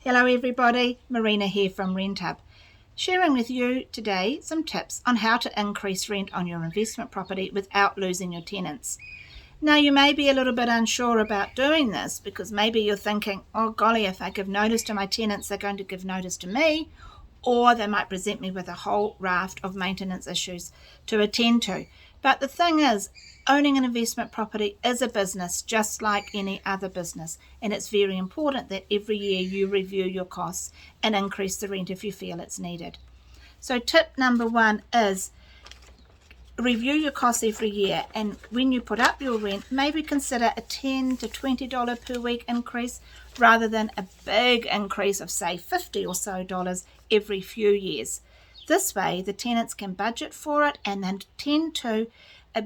Hello everybody, Marina here from RentHub, sharing with you today some tips on how to increase rent on your investment property without losing your tenants. Now you may be a little bit unsure about doing this because maybe you're thinking, oh golly, if I give notice to my tenants they're going to give notice to me, or they might present me with a whole raft of maintenance issues to attend to. But the thing is, owning an investment property is a business just like any other business, and it's very important that every year you review your costs and increase the rent if you feel it's needed. So tip number one is review your costs every year, and when you put up your rent, maybe consider a $10 to $20 per week increase rather than a big increase of say $50 or so every few years. This way the tenants can budget for it and then tend to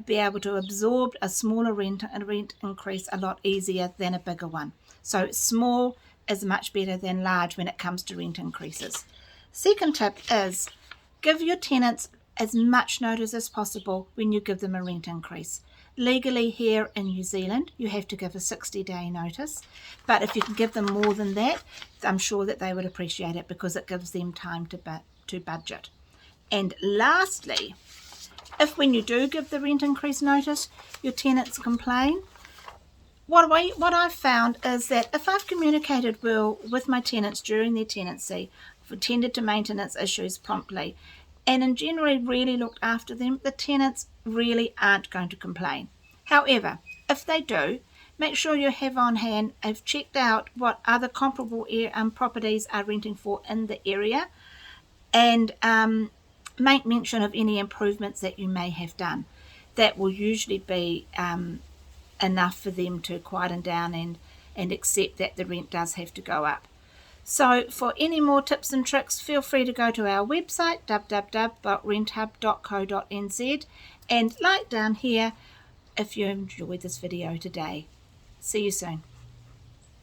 be able to absorb a smaller rent increase a lot easier than a bigger one. So small is much better than large when it comes to rent increases. Second tip is give your tenants as much notice as possible when you give them a rent increase. Legally here in New Zealand you have to give a 60-day notice, but if you can give them more than that, I'm sure that they would appreciate it because it gives them time to budget. And lastly, if when you do give the rent increase notice your tenants complain, what I've found is that if I've communicated well with my tenants during their tenancy, I've attended to maintenance issues promptly, and in general really looked after them, the tenants really aren't going to complain. However, if they do, make sure you have on hand, have checked out what other comparable properties are renting for in the area, and make mention of any improvements that you may have done. That will usually be enough for them to quieten down and accept that the rent does have to go up. So for any more tips and tricks, feel free to go to our website www.renthub.co.nz and like down here if you enjoyed this video today. See you soon.